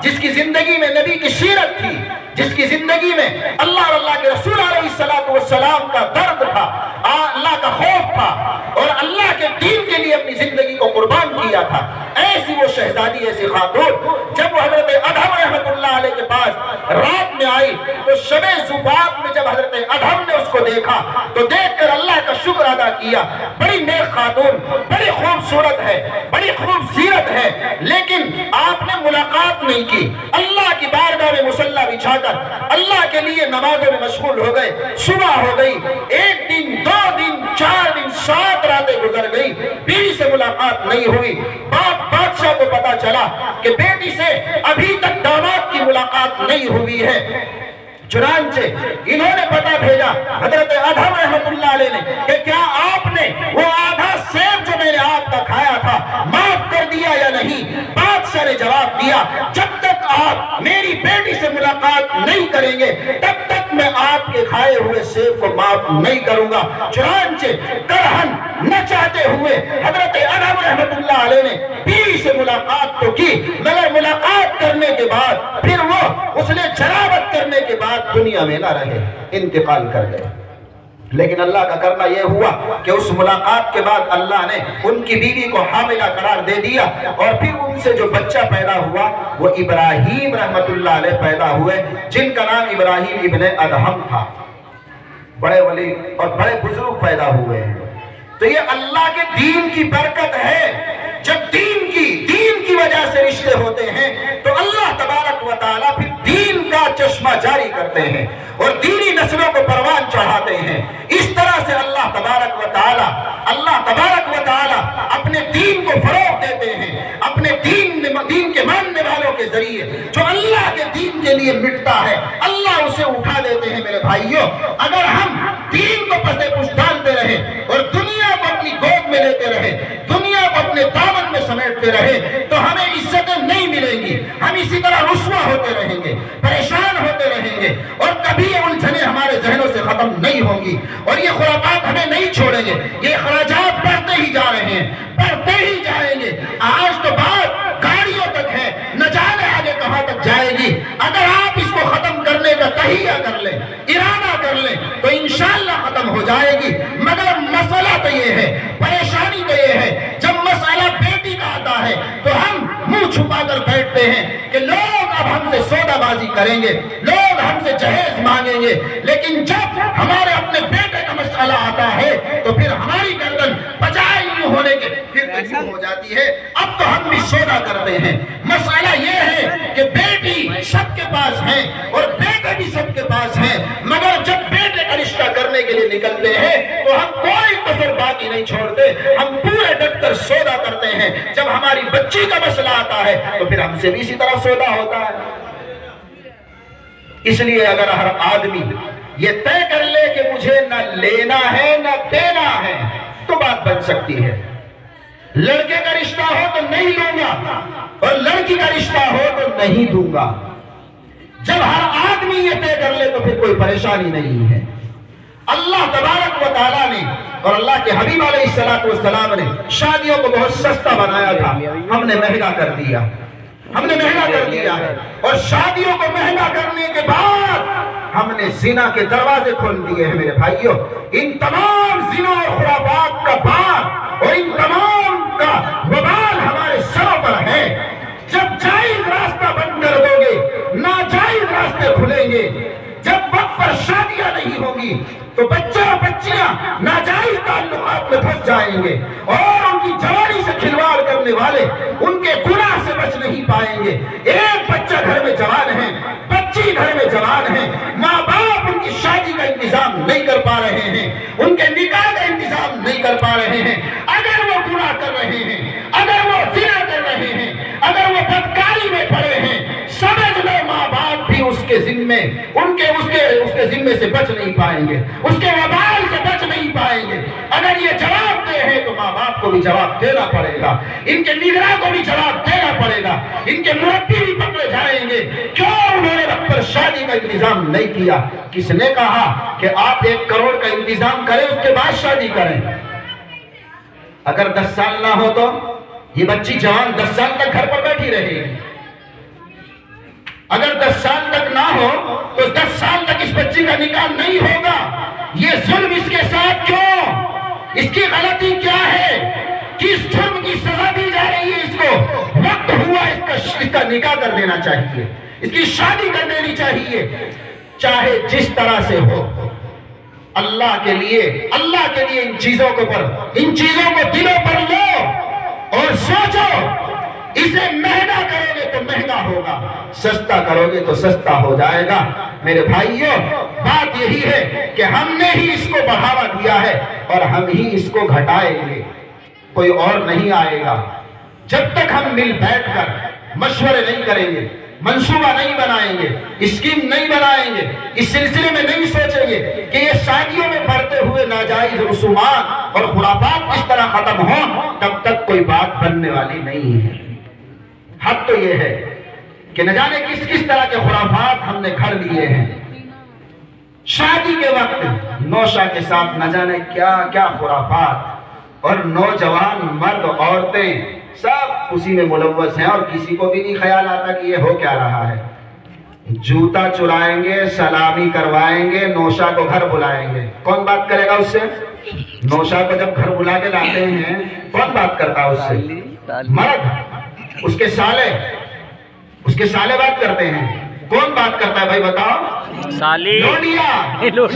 جس کی زندگی میں نبی کی سیرت تھی، جس کی زندگی میں اللہ اور اللہ کے رسول علیہ السلام کا درد تھا، اللہ کا خوف تھا، اور اللہ کے دین کے لیے اپنی زندگی کو قربان کیا تھا، ایسی وہ شہزادی، ایسی خاتون جب وہ حضرت ادھم رحمت اللہ علیہ کے پاس رات میں آئی تو شب زفاف میں جب حضرت ادھم نے اس کو دیکھا تو دیکھ کر اللہ کا شکر ادا کیا، بڑی نیک خاتون، بڑی خوبصورت ہے، بڑی خوبصیرت ہے، لیکن آپ نے ملاقات نہیں کی، اللہ کی بارگاہ میں مصلی بچھا کر اللہ کے لیے نمازوں میں مشغول ہو گئے، صبح ہو گئی، ایک دن، 2 دن، 4 دن، 7 راتیں گزر گئی، بیوی سے ملاقات نہیں ہوئی، بادشاہ کو پتا چلا کہ بیٹی سے ابھی تک داماد کی ملاقات نہیں ہوئی ہے، چنانچہ انہوں نے پتہ بھیجا حضرت ادھم رحمت اللہ علیہ نے کہ کیا آپ نے وہ آدھا سیب جو میں نے آپ کا کھایا تھا معاف کر دیا یا نہیں؟ بادشاہ نے جواب دیا جب تک آپ میری بیٹی سے ملاقات نہیں کریں گے تب تک میں آپ کے کھائے ہوئے سیب کو معاف نہیں کروں گا۔ چنانچہ کرہن نہ چاہتے ہوئے حضرت ادھم رحمت اللہ علیہ نے بیوی سے ملاقات تو کی، مگر ملاقات کرنے کے بعد پھر وہ اس نے جنابت کرنے کے بعد دنیا میں نہ رہے، انتقال کر گئے۔ لیکن اللہ کا کرنا یہ ہوا کہ اس ملاقات کے بعد اللہ نے ان کی بیوی کو حاملہ قرار دے دیا، اور پھر ان سے جو بچہ پیدا ہوا وہ ابراہیم رحمت اللہ علیہ پیدا ہوئے، جن کا نام ابراہیم ابن ادہم تھا۔ بڑے ولی اور بڑے بزرگ پیدا ہوئے ہیں۔ تو یہ اللہ کے دین کی برکت ہے۔ جب دین کی وجہ سے رشتے ہوتے ہیں تو اللہ تبارک و تعالیٰ پھر دین کا چشمہ جاری کرتے ہیں اور دینی نسلوں کو پروان چڑھاتے ہیں۔ اس طرح سے اللہ تبارک و تعالیٰ اپنے دین کو فروغ دیتے ہیں، اپنے دین کے ماننے والوں کے ذریعے۔ جو اللہ کے دین کے لیے مٹتا ہے اللہ اسے اٹھا دیتے ہیں۔ میرے بھائیوں، اگر ہم دین کو پسے پش ڈالتے رہے اور دنیا کو اپنی گود میں لیتے رہے، دنیا کو اپنے دامن میں سمیٹتے رہے تو ہمیں عزتیں نہیں ملیں گی، ہم اسی طرح رسوا ہوتے رہیں گے، پریشان ہوتے رہیں گے، اور کبھی یہ الجھنیں ہمارے ذہنوں سے ختم نہیں ہوں گی، اور یہ خرافات ہمیں نہیں چھوڑیں گے۔ یہ اخراجات بڑھتے ہی جا رہے ہیں، بڑھتے ہی جائیں گے۔ آج تو بات گاڑیوں تک ہے، نہ جانے آگے کہاں تک جائے گی۔ اگر آپ اس کو ختم کرنے کا تہیہ کر لیں، ارادہ کر لیں تو انشاءاللہ ختم ہو جائے گی۔ مگر مسئلہ تو یہ ہے، پریشانی تو یہ ہے، جب مسئلہ بیٹی کا آتا ہے تو ہم منہ چھپا کر بیٹھتے ہیں کہ لوگ اب ہم سے سودا بازی کریں گے، لوگ ہم سے جہیز مانگیں گے، لیکن جب ہمارے اپنے بیٹے کا مسئلہ آتا ہے تو پھر ہماری گردن بجائے یوں ہونے کے پھر یوں ہو جاتی ہے۔ اب تو ہم بھی سودا کرتے ہیں۔ مسئلہ یہ ہے کہ بیٹی سب کے پاس ہے اور بیٹے بھی سب کے پاس ہیں، مگر جب بیٹے کا رشتہ کرنے کے لیے نکلتے ہیں تو ہم کوئی کسر باقی نہیں چھوڑتے، ہم پورے ڈٹ کر سودا کرتے ہیں۔ جب ہماری بچی کا مسئلہ آتا ہے تو پھر ہم سے بھی اسی طرح سودا ہوتا ہے۔ اس لیے اگر ہر آدمی یہ طے کر لے کہ مجھے نہ لینا ہے نہ دینا ہے تو بات بن سکتی ہے۔ لڑکے کا رشتہ ہو تو نہیں لوں گا اور لڑکی کا رشتہ ہو تو نہیں دوں گا۔ جب ہر آدمی یہ طے کر لے تو پھر کوئی پریشانی نہیں ہے۔ اللہ تبارک و تعالیٰ نے اور اللہ کے حبیب علیہ السلام نے شادیوں کو بہت سستا بنایا تھا، ہم نے مہنگا کر دیا، ہم نے مہنگا کر دیا ہے، اور شادیوں کو مہنگا کرنے کے بعد ہم نے زنا کے دروازے کھول دیے ہیں۔ میرے بھائیوں، ان تمام زنا اور خرافات کا بار اور ان تمام کا وبال ہمارے سروں پر ہے۔ جب جائز راستہ بند کر دو گے ناجائز راستے کھلیں گے۔ جب وقت پر شادیاں نہیں ہوگی تو بچہ اور بچیاں ناجائز تعلقات میں پھنس جائیں گے، اور ان کی جوانی سے کھلواڑ کرنے والے ان کے گناہ سے بچ نہیں پائیں گے۔ ایک بچہ گھر میں جوان ہے، بچی گھر میں جوان ہے، ماں باپ ان کی شادی کا انتظام نہیں کر پا رہے ہیں، ان کے نکاح کا انتظام نہیں کر پا رہے ہیں۔ اگر وہ گناہ کر رہے ہیں، اگر وہ زنا کر رہے ہیں، اگر وہ بدکاری میں پڑے ہیں، سمجھ لو ماں باپ بھی اس کے ذمے اس کے ذمے سے بچ نہیں پائیں گے، اس کے وبال سے بچ نہیں پائیں گے۔ اگر یہ جواب دے ہیں تو ماں باپ کو بھی جواب دینا پڑے گا، ان کے نگراں کو بھی جواب دینا پڑے گا، ان کے مربی بھی پکڑے جائیں گے۔ کیوں انہوں نے وقت پر شادی کا انتظام نہیں کیا؟ کس نے کہا کہ آپ 1 کروڑ کا انتظام کریں اس کے بعد شادی کریں؟ اگر 10 سال نہ ہو تو یہ بچی جوان 10 سال تک گھر پر بیٹھی رہے گی۔ اگر 10 سال تک نہ ہو تو 10 سال تک اس بچی کا نکاح نہیں ہوگا۔ یہ ظلم اس کے ساتھ کیوں؟ اس کی غلطی کیا ہے؟ کس جرم کی سزا دی جا رہی ہے اس کو؟ وقت ہوا اس کا نکاح کر دینا چاہیے، اس کی شادی کر دینی چاہیے، چاہے جس طرح سے ہو۔ اللہ کے لیے ان چیزوں کو دلوں پر لو اور سوچو، اسے مہنگا کرو گے تو مہنگا ہوگا، سستا کرو گے تو سستا ہو جائے گا۔ میرے بھائیوں، بات یہی ہے کہ ہم نے ہی اس کو بڑھاوا دیا ہے اور ہم ہی اس کو گھٹائیں گے، کوئی اور نہیں آئے گا۔ جب تک ہم مل بیٹھ کر مشورے نہیں کریں گے، منصوبہ نہیں بنائیں گے، اسکیم نہیں بنائیں گے، اس سلسلے میں نہیں سوچیں گے کہ یہ شادیوں میں بڑھتے ہوئے ناجائز رسومات اور خرافات کس طرح ختم ہوں، تب تک کوئی بات بننے والی نہیں ہے۔ حق تو یہ ہے کہ نہ جانے کس طرح کے خرافات ہم نے گھڑ لیے ہیں۔ شادی کے وقت نوشہ کے ساتھ نہ جانے کیا خرافات، اور نوجوان مرد عورتیں سب اسی میں ملوث ہیں، اور کسی کو بھی نہیں خیال آتا کہ یہ ہو کیا رہا ہے۔ جوتا چرائیں گے، سلامی کروائیں گے، نوشہ کو گھر بلائیں گے، کون بات کرے گا اس سے؟ نوشہ کو جب گھر بلا کے لاتے ہیں کون بات کرتا ہے اس سے؟ مرد، اس کے سالے بات کرتے ہیں، کون بات کرتا ہے بھائی بتاؤ؟ سالی، لونڈیا،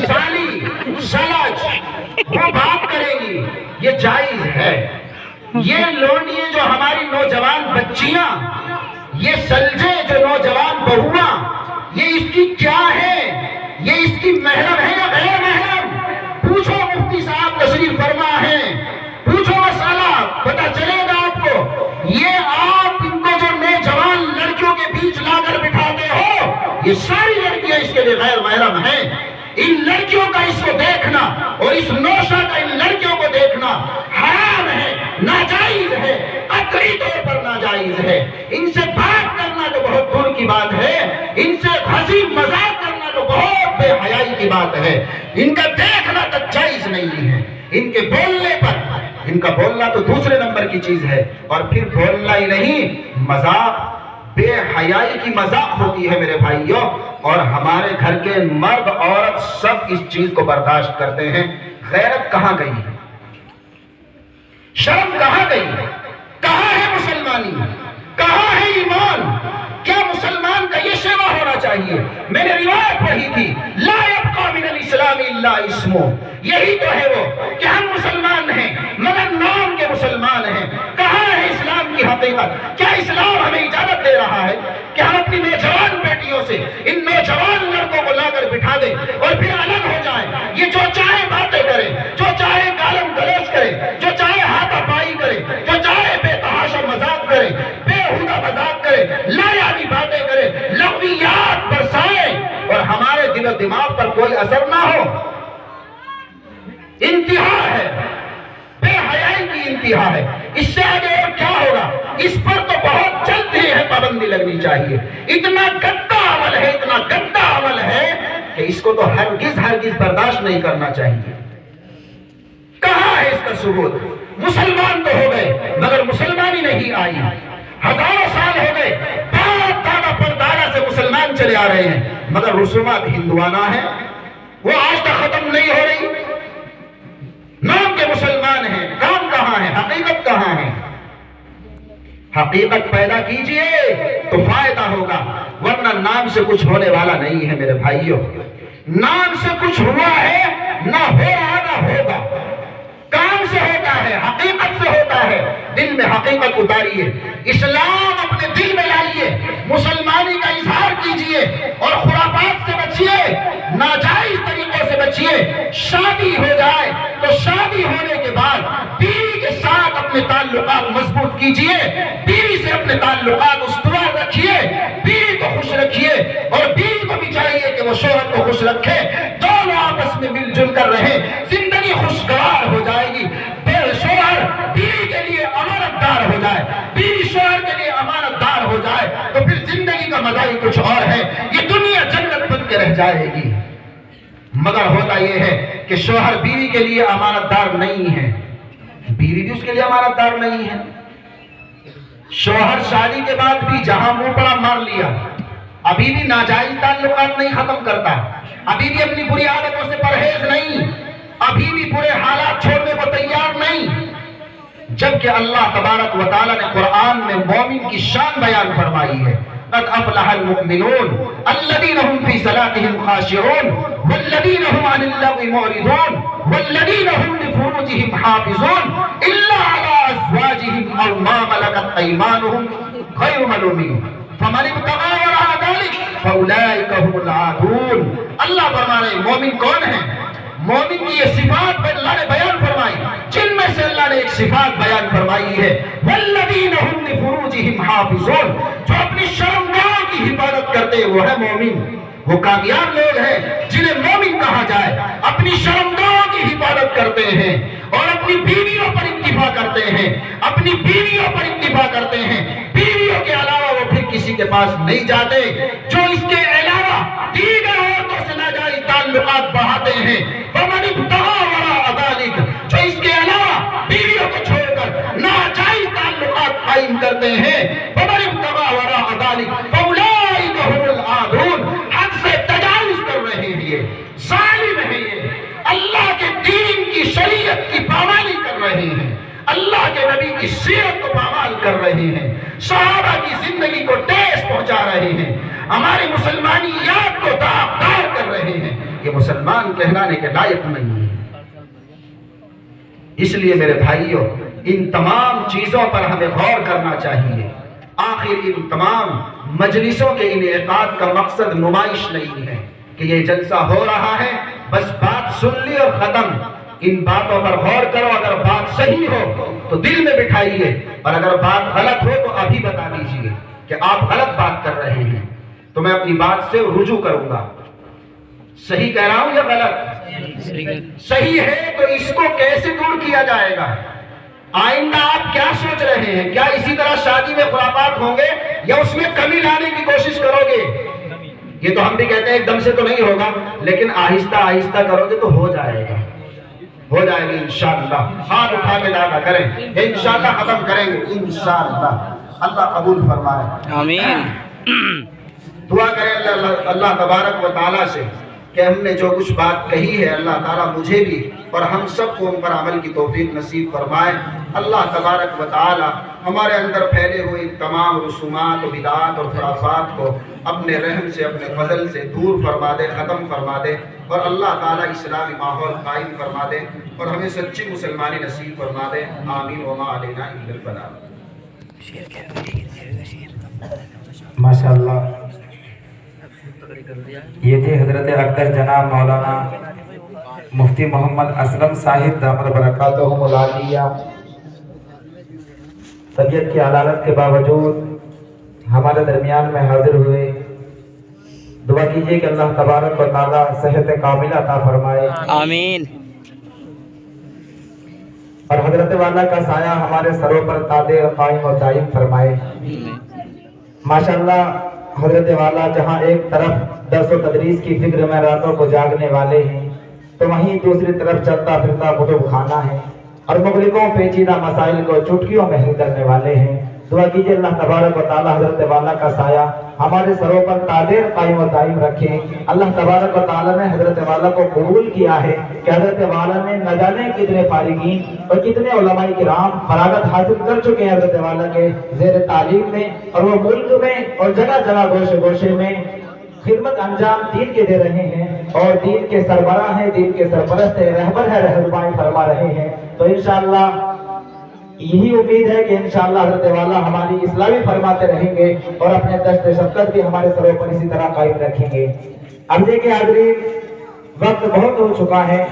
سالی، سلج، وہ بات کرے گی، یہ جائز ہے۔ یہ لونڈیے جو ہماری نوجوان بچیاں، یہ سلجے جو نوجوان بہواں، یہ اس کی کیا ہے؟ یہ اس کی محرم ہے یا غیر محرم؟ پوچھو، مفتی صاحب تشریف فرما ہے، پوچھو مسئلہ، پتہ چلے گا آپ کو۔ یہ آپ ان کو جو نوجوان لڑکیوں کے بیچ لا کر بٹھاتے ہو، یہ ساری لڑکیاں اس کے لیے غیر محرم ہیں۔ ان لڑکیوں کا اس کو دیکھنا اور اس نوشہ کا ان لڑکیوں کو دیکھنا حرام ہے، ناجائز ہے، قطعی طور پر ناجائز ہے۔ ان سے بات کرنا تو بہت دور کی بات ہے، ان سے ہنسی مذاق کرنا تو بہت بے حیائی کی بات ہے۔ ان کا دیکھنا تک جائز نہیں ہے۔ ان کے بولنے پر، ان کا بولنا تو دوسرے نمبر کی چیز ہے، اور پھر بولنا ہی نہیں، مذاق، بے حیائی کی مذاق ہوتی ہے میرے بھائیوں، اور ہمارے گھر کے مرد عورت سب اس چیز کو برداشت کرتے ہیں۔ غیرت کہاں گئی ہے؟ شرم کہاں گئی ہے؟ کہاں ہے مسلمانی؟ کہاں ہے ایمان؟ کیا مسلمان کا یہ شیوا ہونا چاہیے؟ میں نے روایت پڑھی تھی، لا یبقى من الاسلام الا اسمہ، یہی تو ہے وہ کہ ہم مسلمان ہیں مگر نام کے مسلمان ہیں۔ کہاں ہے اسلام کی حقیقت؟ کیا اسلام ہمیں اجازت دے رہا ہے کہ ہم اپنی نوجوان بیٹیوں سے ان نوجوان لڑکوں کو لا کر بٹھا دیں اور پھر الگ ہو جائیں؟ یہ جو چاہے باتیں کرے، جو چاہے گالم گلوچ کرے، جو چاہے ہاتھا پائی کرے، جو چاہے بے تحاشا مذاق کرے، بےہودہ مذاق کرے، لایانی باتیں کرے، لغویات برسائے، اور ہمارے دل و دماغ پر کوئی اثر نہ ہو۔ انتہا ہے، بے حیائی کی انتہا ہے۔ اس سے آگے اور کیا ہوگا؟ اس پر تو بہت جلد ہی ہے پابندی لگنی چاہیے۔ اتنا گندا عمل ہے، اتنا گندا عمل ہے کہ اس کو تو ہرگز برداشت نہیں کرنا چاہیے۔ کہاں ہے اس کا ثبوت؟ مسلمان تو ہو گئے مگر مسلمانی نہیں آئی۔ ہزاروں سال ہو گئے، باپ دادا پردادا سے مسلمان چلے آ رہے ہیں مگر رسومات ہندوانہ ہیں، وہ آج تک ختم نہیں ہو رہی۔ نام کے مسلمان ہیں، کام کہاں ہے؟ حقیقت کہاں ہے؟ حقیقت پیدا کیجئے تو فائدہ ہوگا، ورنہ نام سے کچھ ہونے والا نہیں ہے میرے بھائیوں۔ نام سے کچھ ہوا ہے نہ ہو رہا نہ ہوگا، کام سے ہوتا ہے، حقیقت سے ہوتا ہے۔ دل میں حقیقت اتاریے، اسلام اپنے دل میں لائیے، مسلمانی کا اظہار کیجئے اور خرافات سے بچیے، ناجائز طریقوں سے بچیے۔ شادی ہو جائے تو شادی ہونے کے بعد بیوی کے ساتھ اپنے تعلقات مضبوط کیجئے، بیوی سے اپنے تعلقات استوار رکھیے، بیوی کو خوش رکھیے، اور بیوی کو بھی چاہیے کہ وہ شوہر کو خوش رکھے، دونوں آپس میں مل جل کر رہیں، زندگی خوشگوار ہو جائے گی۔ شوہر شوہر ہے یہ دنیا جنت بن کے رہ جائے گی، مگر ہوتا یہ ہے کہ شوہر بیوی کے لیے امانت دار نہیں ہے، بیوی بھی اس کے لیے امانت دار نہیں ہے۔ شوہر شادی کے بعد بھی جہاں منہ پڑا مار لیا، ابھی بھی ناجائز تعلقات نہیں ختم کرتا، ابھی بھی اپنی بری عادتوں سے پرہیز نہیں، ابھی بھی برے حالات چھوڑنے کو تیار نہیں، جبکہ اللہ تبارک و تعالی نے قرآن میں مومن کی شان بیان فرمائی ہے۔ قد افلح المؤمنون الذين هم في صلاتهم خاشعون والذين هم عن اللغو معرضون والذين هم لفروجهم حافظون الا على ازواجهم او ما ملكت ايمانهم غير ملومين فمن ابتغى وراء ذلك فاولئك هم العادون۔ اللہ فرما رہے مومن کون ہے؟ مومن کی یہ صفات اللہ نے بیان فرمائی، جن میں سے اللہ نے ایک صفات بیان فرمائی ہے والذین هم لفروجهم حافظون، جو اپنی شرمگاہوں کی حفاظت کرتے ہیں وہ ہے مومن۔ وہ کامیاب لوگ ہیں جنہیں مومن کہا جائے، اپنی شرمگاہوں کی حفاظت کرتے ہیں اور اپنی بیویوں پر اکتفا کرتے ہیں، اپنی بیویوں پر اکتفا کرتے ہیں، بیویوں کے علاوہ وہ پھر کسی کے پاس نہیں جاتے، جو اس کے علاوہ دیگر عورتوں سے ناجائز تعلقات بڑھاتے ہیں فمن ابتغى وراء ذلك، جو اس کے علاوہ بیویوں کو چھوڑ کر ناجائز تعلقات قائم کرتے ہیں فمن ابتغى وراء ذلك فاولئك هم العادون، حد سے تجاوز کر رہے ہیں، یہ ظالم ہیں، یہ اللہ کے دین کی شریعت کی پامالی کر رہے ہیں، اللہ کے نبی کی سیرت کو پامال کر رہے ہیں، صحابہ کی زندگی کو ٹیس پہنچا رہے ہیں، ہماری مسلمانیات کو داغدار کر رہے ہیں، یہ مسلمان کہلانے کے لائق نہیں ہے۔ اس لیے میرے بھائیوں ان تمام چیزوں پر ہمیں غور کرنا چاہیے۔ آخر ان تمام مجلسوں کے انعقاد کا مقصد نمائش نہیں ہے کہ یہ جلسہ ہو رہا ہے بس بات سن لی اور ختم، ان باتوں پر غور کرو، اگر بات صحیح ہو تو دل میں بٹھائیے اور اگر بات غلط ہو تو ابھی بتا دیجئے کہ آپ غلط بات کر رہے ہیں تو میں اپنی بات سے رجوع کروں گا، صحیح کہہ رہا ہوں یا غلط؟ صحیح ہے تو اس کو کیسے دور کیا جائے گا؟ آئندہ آپ کیا سوچ رہے ہیں؟ کیا اسی طرح شادی میں خرافات ہوں گے یا اس میں کمی لانے کی کوشش کرو گے؟ یہ تو ہم بھی کہتے ہیں ایک دم سے تو نہیں ہوگا، لیکن آہستہ آہستہ کرو گے تو ہو جائے گا، ہو جائے گی انشاءاللہ۔ ہاتھ اٹھا کے دعویٰ کریں انشاءاللہ ختم کریں گے انشاءاللہ، اللہ قبول فرمائے، آمین۔ دعا کریں اللہ تبارک و تعالیٰ سے کہ ہم نے جو کچھ بات کہی ہے اللہ تعالیٰ مجھے بھی اور ہم سب کو ان پر عمل کی توفیق نصیب فرمائے۔ اللہ تبارک و تعالیٰ ہمارے اندر پھیلے ہوئے تمام رسومات و بدعات اور خرافات کو اپنے رحم سے اپنے فضل سے دور فرما دے، ختم فرما دے، اور اللہ تعالیٰ اسلامی ماحول قائم فرما دے اور ہمیں سچی مسلمانی نصیب فرما دے، آمین وما علینا الا البلاغ۔ ماشاءاللہ یہ تھے حضرت اکبر جناب مولانا مفتی محمد اسلم صاحب دامت برکاتہم العالیہ۔ طبیعت کی علالت کے باوجود ہمارے درمیان میں حاضر ہوئے، دعا کیجئے کہ اللہ تبارک و تعالی صحت کاملہ عطا فرمائے، آمین۔ اور حضرت والا کا سایہ ہمارے سروں پر تابع قائم و دائم فرمائے۔ ماشاءاللہ حضرت والا جہاں ایک طرف درس و تدریس کی فکر میں راتوں کو جاگنے والے ہیں تو وہیں دوسری طرف چلتا پھرتا کتب خانہ ہے اور مغرقوں پیچیدہ مسائل کو چٹکیوں میں حل کرنے والے ہیں۔ دعا کیجئے اللہ تبارک و تعالی حضرت والا کا سایہ ہمارے سروں پر تابع قائم و دائم رکھیں۔ اللہ تبارک و تعالی نے حضرت والا کو قبول کیا ہے کہ حضرت والا نے نہ جانے کتنے فارغین اور کتنے علماء کرام فراغت حاصل کر چکے ہیں حضرت والا کے زیر تعلیم میں، اور وہ ملک میں اور جگہ جگہ گوشے گوشے میں خدمت انجام دین کے دے رہے ہیں اور دین کے سربراہ ہیں، دین کے سرپرست ہیں، رہبر ہے، رہنمائی فرما رہے ہیں۔ تو انشاءاللہ یہی امید ہے کہ انشاءاللہ حضرت والا ہماری اصلاح بھی فرماتے رہیں گے اور اپنے دشت شفقت بھی ہمارے سروں پر اسی طرح قائم رکھیں گے۔ اب دیکھیں حاضرین، وقت بہت ہو چکا ہے،